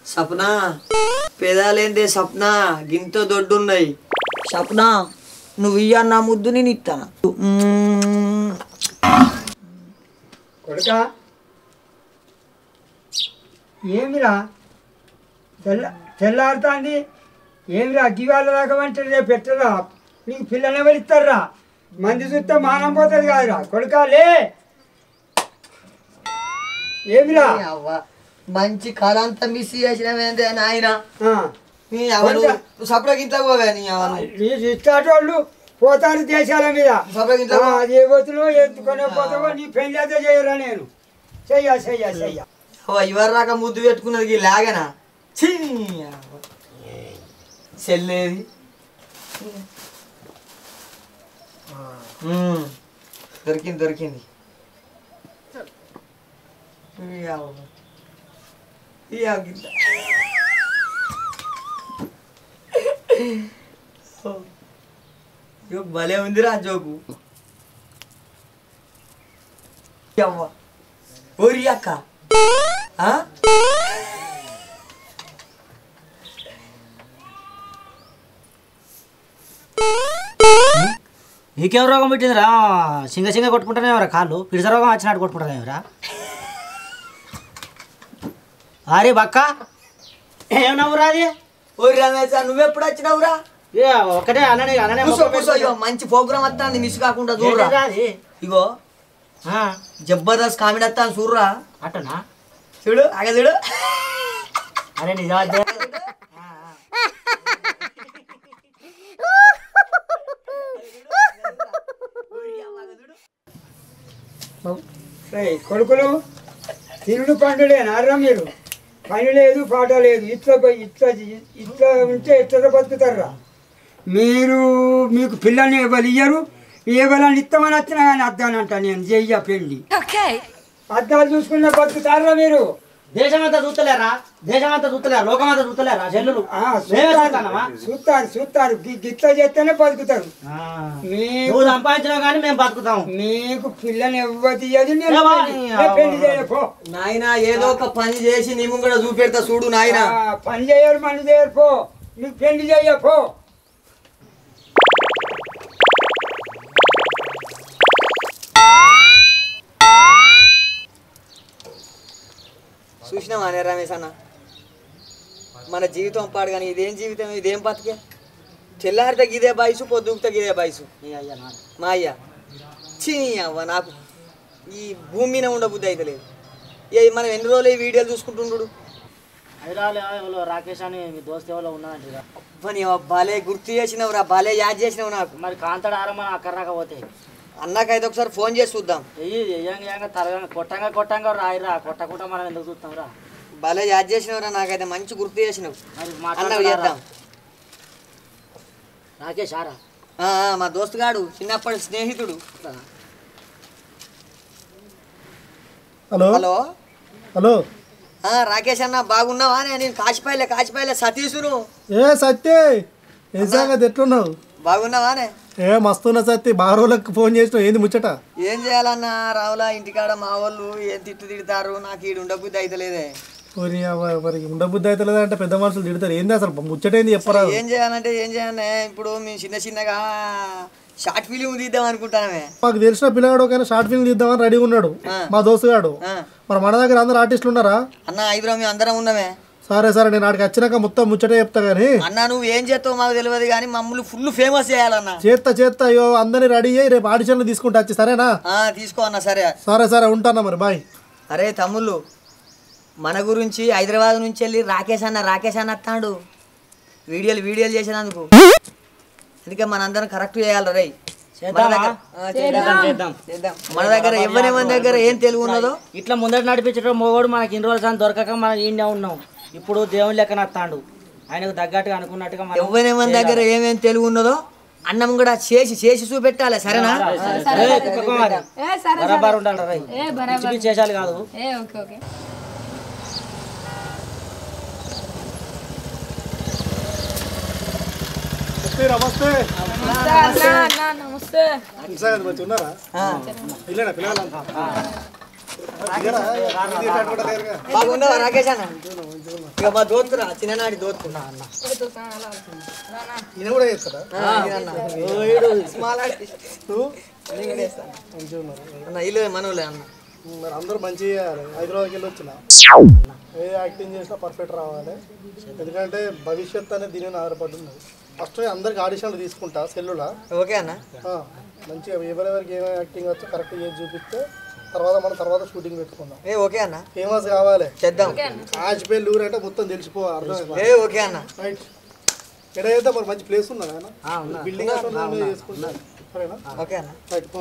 సప్నా పెదాలేందే సప్నా గింత దొడ్డున్నాయి. సప్నా నువ్వు ఇయ్యన్న ముద్దు నేను ఇస్తాను. కొడుకా ఏమిరా తెల్లారుతాంది ఏమిరా గివాళ్ళ రాకమంటే రేపు పెట్టరా నీకు పిల్లలు ఎవరు ఇస్తారా? మంది చూస్తే మానం పోతుంది కాదురా కొడుకా లే. ఏమిరా మంచి కళ అంతా మిస్ చేసినవేందే నాయన. సపరేట్ ఇంట్లో పోవా ఇచ్చేటోళ్ళు పోతారు దేశాల మీద. ఏ పోతులో ఎత్తుకొనే పోతావో నీ పెళ్లి అయితే చేయరా నేను చెయ్య ఇవరి రాక ముద్దు పెట్టుకున్నది లాగనా చెల్లేది దొరికింది భలే ఉందిరా జోకు. ఓరి అక్క నీకేం రోగం పెట్టిందిరా? సింగ కొట్టుకుంటానేవరా కాళ్ళు పిడిస రోగం వచ్చినట్టు కొట్టుకుంటానేవరా? అరే బక్క ఏం నవ్వురా అది? ఓరి రమేష్ నువ్వెప్పుడు వచ్చినావురా? ఒకటే అననే మంచి ప్రోగ్రామ్ వస్తాను మిస్ కాకుండా చూడరా. ఇగో జబర్దస్త్ కామెడీ వస్తాను చూడరా. అట్టనా చూడు అగ చూడు. అరే నిజా కొడుకులు తిరుడు పండులేనారా మీరు? పని లేదు పాట లేదు. ఇట్లా ఉంటే ఎట్లా బతుకుతారా మీరు? మీకు పిల్లల్ని ఎవరు ఇయ్యరు. ఎవరని ఇస్తామని వచ్చినా కానీ అద్దానంట నేను చెయ్య పెళ్ళి. అద్దాలు చూసుకున్న బతుకుతారా మీరు? దేశమంతా చూస్తలేరా? లోకమంతా చూస్తలేరా? చెల్లులు చూస్తారు గిట్లా చేస్తేనే బతుకుతారు. నువ్వు సంపాదించినా కానీ మేము బతుకుతాం. మీకు పిల్లని ఎవ్వది పెళ్లి చేయపో నాయన. ఏదో ఒక పని చేసి నీ ముంగడ చూపెడతా చూడు నాయన. పని చేయరు పని చేయరు పో. నీకు పెళ్లి చేయపో. చూసినావా రమేష్ అన్న మన జీవితం పాడు కానీ ఇదేం జీవితం ఇదేం బతికే? తెల్లారితే గిదే బాయిసు పొద్దుకుతే గిదే బాయిసు. మా అయ్య చీ అవ్వ నాకు ఈ భూమి మీద ఉండబుద్ధి అయితే లేదు. మనం ఎన్ని రోజులు ఈ వీడియోలు చూసుకుంటుండు. హైదరాబాద్ రాకేష్ అని మీ దోస్తు ఎవరో ఉన్నాడంట. భలే గుర్తు చేసినవురా, భలే యాద్ చేసినావు నాకు. మరి కాంతాడు ఆరమ్మని అక్కడ రాకపోతే అన్నాకైతే ఒకసారి ఫోన్ చేసి చూద్దాం. కొట్టంగా రాయిరా కొట్టకుండా మనం ఎందుకు చూస్తాం రా. భలే యాద్ చేసినవురా, నాకైతే మంచి గుర్తు చేసినావు. అన్నవి చేద్దాం. రాకేష్ ఆరా మా దోస్తు గాడు చిన్నప్పటి స్నేహితుడు. హలో హలో హలో రాకేష్ అన్న బాగున్నావా? నేను కాశీపాయలే సతీషును. ఏ సత్తే ఏ సంగతి ఎట్లున్నావు? బాగున్నావానే? ఏ మస్తున్నా సత్తి. బాగా రోజులకు ఫోన్ చేసినావు, ఏంది ముచ్చట? ఏం చేయాలన్నా రావులా ఇంటికాడ మా వాళ్ళు ఏం తిడతారు. నాకు ఈడు ఉండబుద్ధి అయితే లేదే. మరి ఉండబుద్ధి అయితే లేదంటే పెద్ద మనుషులు తిడతారు. ఏంది అసలు ముచ్చట ఏంది చెప్పరా? ఏం చేయాలనే ఇప్పుడు మేము చిన్నగా షార్ట్ ఫిలిం తీద్దాం అనుకుంటానమే. మాకు తెలిసిన పిల్లగాడు ఒక షార్ట్ ఫిల్మ్ తీద్దామని రెడీగా ఉన్నాడు మా దోస్తు గాడు. మరి మన దగ్గర అందరు ఆర్టిస్టులు ఉన్నారా? అన్న ఐదుగురం మేము అందరం ఉన్నామే. సరే నేను ఆడికి వచ్చినాక మొత్తం ముచ్చట చెప్తా గానీ. అన్న నువ్వు ఏం చేస్తావు మాకు తెలియదు కానీ మమ్మల్ని ఫుల్ ఫేమస్ చేయాలన్నా. చేస్తా అయ్యో అందరినీ రెడీ అయ్యి రేపు ఆడిషన్లు తీసుకుంటా వచ్చి. సరేనా? తీసుకో అన్న. సరే ఉంటానా మరి బాయ్. అరే తమ్ముళ్ళు మన గురించి హైదరాబాద్ నుంచి వెళ్ళి రాకేష్ అన్న వస్తాడు వీడియోలు చేసినందుకు. అందుకే మనందరం కరెక్ట్ చేయాలి రై. మన దగ్గర ఎవరి దగ్గర ఏం తెలుగు ఉన్నదో ఇట్లా ముందర నడిపించడం మొగోడు మనకి ఇన్ని రోజులు దొరకక మనం ఈయన ఉన్నాం. ఇప్పుడు దేవుని లెక్క నత్తాడు. ఆయనకు తగ్గట్టుగా అనుకున్నట్టుగా ఎవరి దగ్గర ఏమేమి తెలుగు ఉన్నదో అన్నం కూడా చేసి చూపెట్టాలి సరేనా? బరాబర్ ఉండాలి రై చేసాలి కాదు. నమస్తే నమస్తే ఉన్నారా? బాగున్నావా రాకేష్ అన్న? ఇక మా దోస్తురా చిన్ననాటి దోస్తు ఈయన కూడా చేస్తారా? ఇల్లు మనోలే అన్న. మరి అందరూ మంచిగా హైదరాబాద్కి వెళ్ళి వచ్చిన ఏ యాక్టింగ్ చేసినా పర్ఫెక్ట్ రావాలి. ఎందుకంటే భవిష్యత్ అనేది దీని మీద ఆధారపడి ఉన్నది. ఫస్ట్ అందరికి ఆడిషన్లు తీసుకుంటా సెల్లులా. ఓకే అన్న. మంచిగా ఎవరెవరికి ఏమేమి యాక్టింగ్ వచ్చో కరెక్ట్ చేసి చూపిస్తే తర్వాత షూటింగ్ పెట్టుకుందాం. ఓకే అన్న. ఫేమస్ కావాలి చేద్దాం. ఆజ్పేల్ ఊరు అంటే మొత్తం తెలిసిపోవాలి. అర్థం ఓకే అన్న. రైట్. ఎక్కడైతే మరి మంచి ప్లేస్ ఉందా బిల్డింగ్ చేసుకుంటా సరేనా? ఓకే అన్న. రైట్ పో.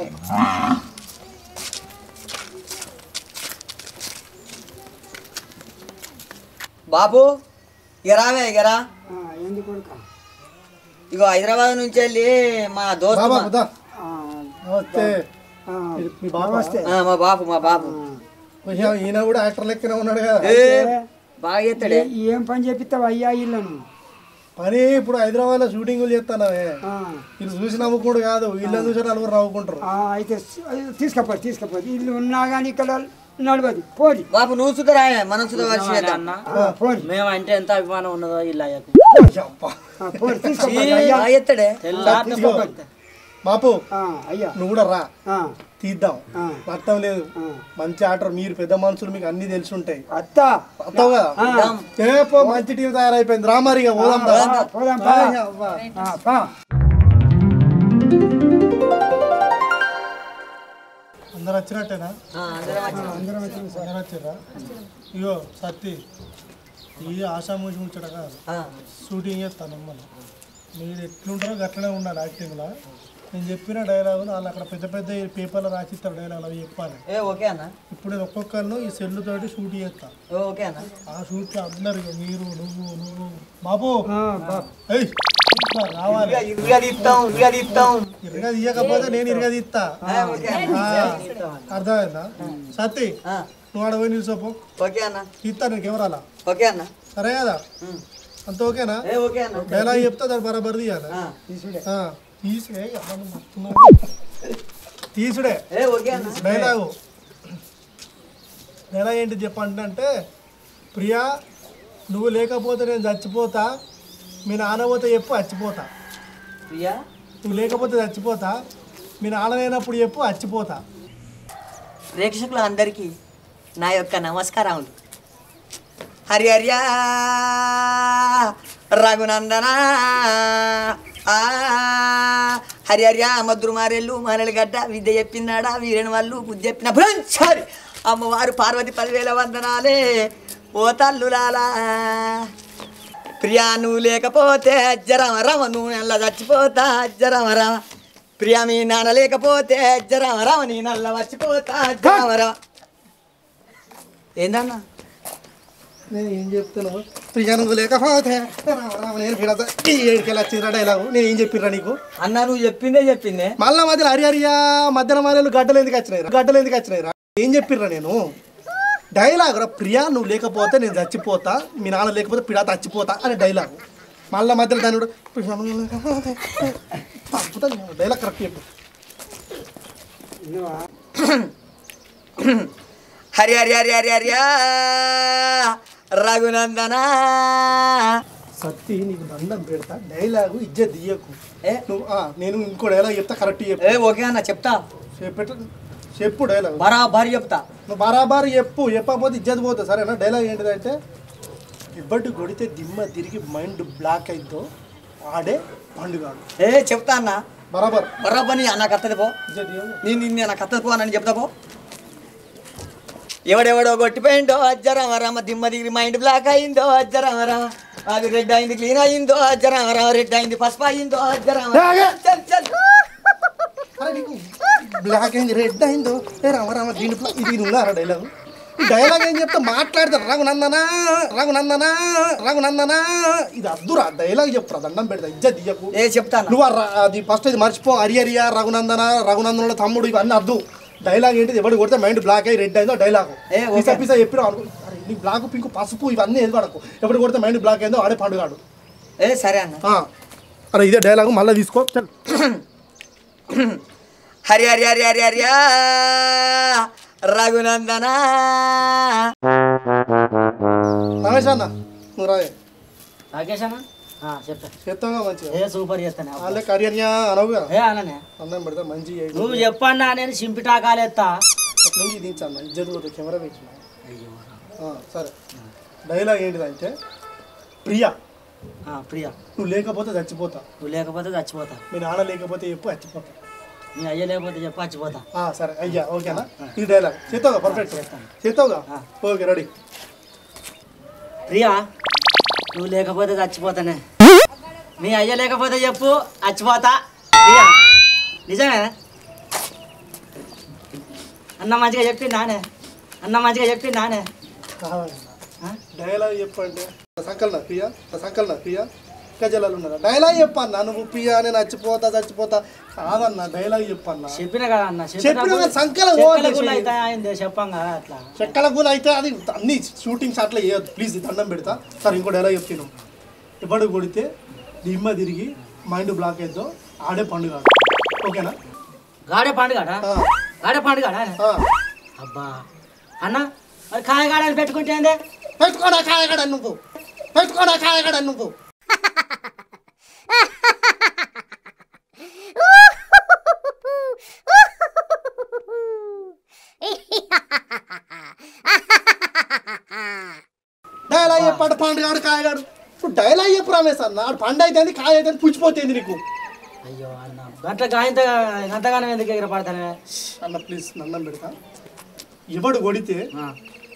బాబు ఇగరావే ఇగరా. ఎందుకు ఇగో హైదరాబాద్ నుంచి వెళ్ళి మా దోస్తు నమస్తే. మీ బాబా? మా బాబు ఈయన కూడా యాక్టర్ లెక్కనే ఉన్నాడు కదా. బాగా చేస్తాడే. ఏం పని చెప్పిస్తావు అయ్యా ఇళ్ళను? పని ఇప్పుడు హైదరాబాద్ లో షూటింగ్లు చేస్తానవే. వీళ్ళు చూసి నవ్వుకోడు కాదు, వీళ్ళని చూసి నలుగురు నవ్వుకుంటారు. అయితే తీసుకపోతే ఇల్లు ఉన్నా కానీ ఇక్కడ నడవదు. పోరి బాబు నువ్వు సుధరా మనం సుధ పోరి. మేము అంటే ఎంత అభిమానం ఉన్నదో ఇలా పోరి చేస్తాడే. బాపు అయ్యా నువ్వు కూడా రా, తీద్దాం. అర్థం లేదు, మంచి ఆర్డర్, మీరు పెద్ద మనుషులు, మీకు అన్ని తెలిసి ఉంటాయి. అత్తావు కదా రేపు మంచి టీం తయారైపోయింది. రా మరి అందరు వచ్చినట్టేనా? అందరు వచ్చిర్రా? ఇగో సత్తి ఈ ఆశామూసి ముచ్చట కాదు, షూటింగ్ చేస్తాను. మళ్ళీ మీరు ఎట్లుంటారో గట్లనే ఉండాలి యాక్టింగ్లో. నేను చెప్పిన డైలాగులు వాళ్ళు అక్కడ పెద్ద పెద్ద పేపర్లో రాసిస్తారు డైలాగులు, అవి చెప్పాలి. ఓకే అన్న. ఇప్పుడు నేను ఒక్కొక్కరిని ఈ సెల్ తోటి షూట్ చేస్తా. ఓకే అన్న. ఆ షూట్ అందరు మీరు నువ్వు బాబు రావాలి. ఇరగా తీయకపోతే నేను ఇరగా తీస్తా. అర్థమైందా? సత్తి నువ్వు ఆడ పోయి నిలిచిపో. ఓకే అన్న. తీస్తా నేను కెమెరాలా. ఓకే అన్న. సరే కదా? అంత ఓకేనా? డైలాగ్ చెప్తా దాన్ని బరాబర్ తీయాలి. తీసుడే డైలాగు. డైలాగ్ ఏంటి చెప్పంటే, ప్రియా నువ్వు లేకపోతే నేను చచ్చిపోతా, మీ నాన్న పోతే చెప్పు చచ్చిపోతా. ప్రియా నువ్వు లేకపోతే చచ్చిపోతా, మీ నాన్న లేనప్పుడు చెప్పు చచ్చిపోతా. ప్రేక్షకులు అందరికీ నా యొక్క నమస్కారములు. హరియర్యా రఘునందన హరియర్యా మధురుమారెళ్ళు మారెలగడ్డ విద్య చెప్పినాడా వీరని వాళ్ళు బుద్ధి చెప్పిన బ్రహ్మచారి అమ్మవారు పార్వతి 10,000 వందనాలే. ఓ తల్లులాలా ప్రియా నువ్వు లేకపోతే అజ్జరమ రమ నువ్వు నల్ల చచ్చిపోతా అజ్జరమ రమ. ప్రియా మీ నాన్న లేకపోతే అజ్జరమ రమ నీ నల్ల చచ్చిపోతా అజ్జరమ రమ. ఏందన్నా నేను ఏం చెప్తాను? ప్రియా నువ్వు లేకపోతే నేను ఏడుకెళ్ళి వచ్చిందిరా డైలాగు. నేను ఏం చెప్పిర్రా నీకు? అన్నా నువ్వు చెప్పిందే మళ్ళా మధ్యలో హరియరియా మధ్యన మధ్యలో గడ్డలు ఎందుకు వచ్చినాయిరా? ఏం చెప్పిర్రా నేను? డైలాగ్ రా, ప్రియా నువ్వు లేకపోతే నేను చచ్చిపోతా, మీ నాన్న లేకపోతే పిడా చచ్చిపోతా అనే డైలాగు. మళ్ళా మధ్యలో దాని డైలాగ్ కరెక్ట్ చెప్పు. హరి హరి హరి హరి హరియా రఘునందన. సత్తి నీకు దండం పెడతా, డైలాగు ఇజ్జత్ దియ్యకు. నువ్వు నేను ఇంకో డైలాగ్ చెప్తా, కరెక్ట్ చెప్పు. ఓకే అన్న చెప్తా. చెప్పు డైలాగ్ బరాబర్ చెప్తా. నువ్వు బరాబర్ చెప్పకపోతే ఇజ్జత్ పోతుంది. సరేనా? డైలాగ్ ఏంటిదంటే, ఇబ్బటి కొడితే దిమ్మ తిరిగి మైండ్ బ్లాక్ అయిందో ఆడే పండుగాడు. చెప్తా అన్న బరాబర్ నీ అన్న కత్తది పో. నేను నా కత్తది పో అని చెప్తా పో. ఎవడెవడో కొట్టిపోయిందో అజ్జరామరామ దిమ్మ దిగి మైండ్ బ్లాక్ అయిందో అజ్జరామరామ. అది రెడ్ అయింది క్లీన్ అయిందో అజ్జరామరామ. రెడ్ అయింది పసుపు అయిందో అజ్జరామరామ. బ్లాక్ అయింది రెడ్ అయిందో రామరామ దీంట్లో ఇది ఉన్నారా డైలాగ్? డైలాగ్ ఏం చెప్తే మాట్లాడతారు రఘునందనా రఘునందనా రఘునందనా ఇది అద్దురా డైలాగ్ చెప్పురా దండం పెడతా ఇజ్జత్ ఇయ్యకు చెప్తాను నువ్వు అది ఫస్ట్ ఇది మర్చిపో హరియరియా రఘునందన రఘునందనుల తమ్ముడు ఇవన్నీ అద్దు డైలాగ్ ఏంటిది ఎవడు కొడితే మైండ్ బ్లాక్ అయ్యి రెడ్ అయిందో డైలాగ్ పిసా పిసా చెప్పినా నీకు బ్లాక్ పింక్ పసుపు ఇవన్నీ ఎదుగడకు ఎవడు కొడితే మైండ్ బ్లాక్ అయిందో ఆడే పండుగాడు సరే అన్న అరే ఇదే డైలాగ్ మళ్ళీ తీసుకో హరి హరి హరి హరి హరియా రఘునందన రమేష్ అన్న నువ్వు రాయే రాకేష్ అన్న చెప్తా చెప్తావుగా మంచిగా సూపర్ చేస్తాను వాళ్ళే కరియన్యా అనవుగా అననే అన్నం పెడతా మంచి నువ్వు చెప్పన్నా నేను సింపిటాకాలేస్తా నుంచి దించన్న ఇజ్జత్ పోతే కెమెరా పెట్టిన సరే డైలాగ్ ఏంటిదంటే ప్రియా ప్రియా నువ్వు లేకపోతే చచ్చిపోతా నువ్వు లేకపోతే చచ్చిపోతా మీ నాన్న లేకపోతే చెప్పు చచ్చిపోతా నీ అయ్య లేకపోతే చెప్పు చచ్చిపోతా సరే అయ్యా ఓకేనా ఈ డైలాగ్ చేస్తావుగా పర్ఫెక్ట్ చేస్తావుగా ఓకే రెడీ ప్రియా నువ్వు లేకపోతే చచ్చిపోతానే నీ అయ్య లేకపోతే చెప్పు చచ్చిపోతా ప్రియా నిజమే అన్న మంచిగా చెప్పి నానే అన్న మంచిగా చెప్పి నానే డైలాగ్ చెప్పంటే సంకలన ప్రియా గజలాలు ఉన్నారా డైలాగ్ చెప్పన్నా నువ్వు ప్రియా నేను చచ్చిపోతా కాదన్నా డైలాగ్ చెప్పన్నా చెప్పిన కదా అన్న చెప్పిన సంకల చెప్పంగా అట్లా చెక్కల గూలు అయితే అది అన్ని షూటింగ్స్ అట్లా వేయద్దు ప్లీజ్ దండం పెడతా సరే ఇంకో డైలాగ్ చెప్తాను ఎవడు కొడితే దిమ్మ తిరిగి మైండ్ బ్లాక్ అయిద్దో ఆడే పండుగ ఓకేనా గాడే పండుగాడా అబ్బా అన్న మరి కాయగాడని పెట్టుకుంటే పెట్టుకోడా కాయగాడ నువ్వు డైలాగ్ చెప్పాడు పండుగాడు కాయగాడు ఇప్పుడు డైలాగ్ చెప్పు రమేష్ అన్న పండు అయితే కాయ అయితే పుచ్చిపోతుంది నీకు అయ్యో అన్న గట్ల గంతగానం ఎందుకు ఎగరపడతానే అన్న ప్లీజ్ దండం పెడతా ఎవడు కొడితే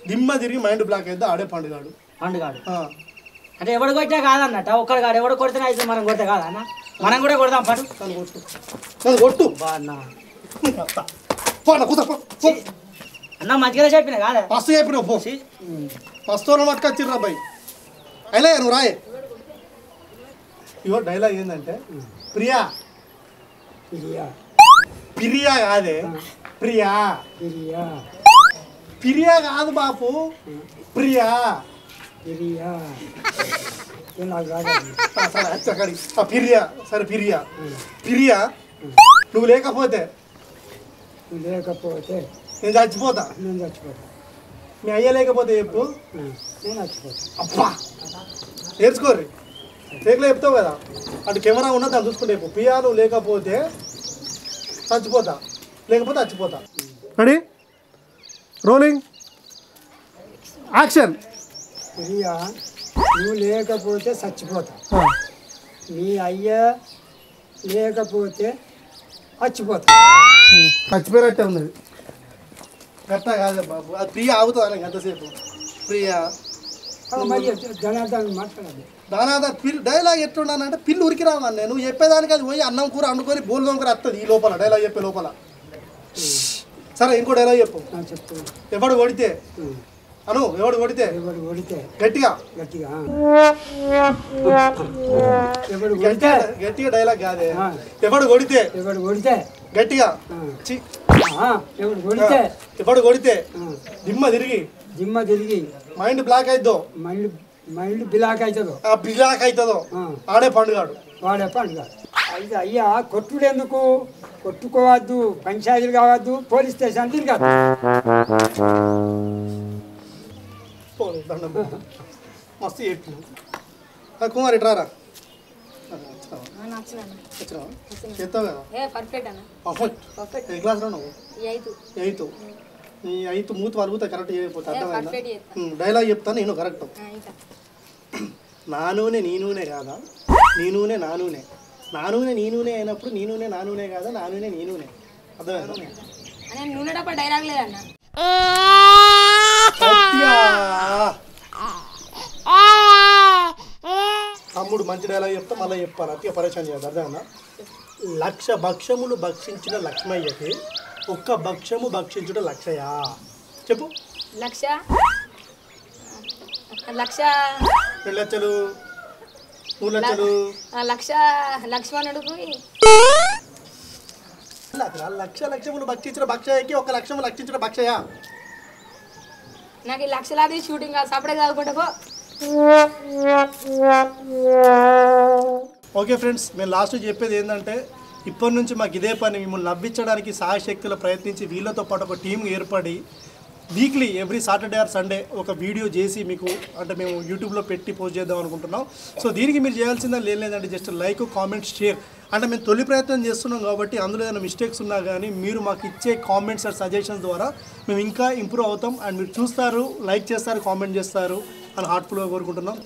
దిమ్మ తిరిగి మైండ్ బ్లాక్ అయితే ఆడే పండుగాడు అంటే ఎవడు కొట్టినా కాదన్నట్ట ఒక్కడు కాదు ఎవడు కొడితేనే అయితే మనం కొడితే కాదన్న మనం కూడా కొడదాం పాటు కొట్టు అన్న కూర్చో అన్న మంచిగా చెప్పిన కాదా మస్తు చెప్పిన మస్తు పట్టుకొచ్చిర్రా బాయ్ అయినా నువ్వు రాయే ఇవో డైలాగ్ ఏంటంటే ప్రియా పిరియా కాదే ప్రియా కాదు బాపు ప్రియా పిరియా సరే పిరియా నువ్వు లేకపోతే నేను చచ్చిపోతా మీ అయ్య లేకపోతే చెప్పు అబ్బా నేర్చుకోర్రి రేకులో చెప్తావు కదా అటు కెమెరా ఉన్నా దాన్ని చూసుకుంటే చెప్పు ప్రియా నువ్వు లేకపోతే చచ్చిపోతా చచ్చిపోతా రెడీ రోలింగ్ యాక్షన్ ప్రియా నువ్వు లేకపోతే చచ్చిపోతా మీ అయ్య లేకపోతే చచ్చిపోతా చచ్చిపోయినట్టే ఉన్నది గట్ట కాదే బాబు అది ప్రియా ఆగుతుంది అని ఎంతసేపు ప్రియా జనార్దన్ మాట్లాడాలి దానాదా డైలాగ్ ఎట్లున్నానంటే పిల్లు ఉరికి రావాలి నేను చెప్పేదానికి అది పోయి అన్నం కూర వండుకొని బోల్ దొంగర వస్తుంది ఈ లోపల డైలాగ్ చెప్పే లోపల సరే ఇంకో డైలాగ్ చెప్పు ఎవడు కొడితే ఎవడు కొడితే గట్టిగా గట్టిగా డైలాగ్ కాదే ఎవడు కొడితే గట్టిగా ఎవడు కొడితే దిమ్మ తిరిగి మైండ్ బ్లాక్ అయిద్దో మైండ్ బ్లాక్ అవుతుందో ఆడే పండుగాడు అయితే అయ్యా కొట్టుడు ఎందుకు కొట్టుకోవద్దు పంచాయతీలు కావద్దు పోలీస్ స్టేషన్ తిరగద్దు మస్తు చెప్పిన కుమార్ ఇట్రారా చెప్తావు కదా పర్ఫెక్ట్ ఏ క్లాస్ రా నువ్వు 8th నీ 8th మూత వలుగుతా కరెక్ట్ చేయకపోతే అర్థమైందా డైలాగ్ చెప్తాను నేను కరెక్ట్ నా నూనె నీ నూనె కాదా నీ నూనె నా నూనె నా నూనె నీ నూనె అయినప్పుడు నీ నూనె నా నూనె కాదా నా నూనె నీ నూనె అర్థమైందా డైలాగ్ లేదన్న తమ్ముడు మంచి డైలాగ్ చెప్తా మళ్ళీ చెప్పాను అతిగా పరిచయం చేయాలి అర్థమైందా 1,00,000 భక్ష్యములు భక్షించిన లక్ష్మయ్యకి ఒక్క భక్ష్యము భక్షించుట లక్షయా చెప్పు లక్ష 2 లక్షలు 3 లక్షలు లక్ష లక్ష్మణుడికి లక్షములు భక్షించిన భక్షయకి 1 లక్షము లక్షించిన భక్షయ నాకు ఈ లక్షలాది షూటింగ్ కాదు సపడే కాకుండా పో ఓకే ఫ్రెండ్స్ మేము లాస్ట్ చెప్పేది ఏంటంటే ఇప్పటి నుంచి మాకు ఇదే పని మిమ్మల్ని నవ్వించడానికి సాయశక్తులు ప్రయత్నించి వీళ్ళతో పాటు ఒక టీం ఏర్పడి weekly every Saturday or Sunday ఒక వీడియో చేసి మీకు అంటే మేము యూట్యూబ్లో పెట్టి పోస్ట్ చేద్దాం అనుకుంటున్నాం. సో దీనికి మీరు చేయాల్సిందా లేదంటే జస్ట్ లైక్ కామెంట్ షేర్ అంటే మేము తొలి ప్రయత్నం చేస్తున్నాం కాబట్టి అందులో ఏదైనా మిస్టేక్స్ ఉన్నా కానీ మీరు మాకు ఇచ్చే కామెంట్స్ అండ్ సజెషన్స్ ద్వారా మేము ఇంకా ఇంప్రూవ్ అవుతాం అండ్ మీరు చూస్తారు లైక్ చేస్తారు కామెంట్ చేస్తారు అని హార్ట్ఫుల్గా కోరుకుంటున్నాం.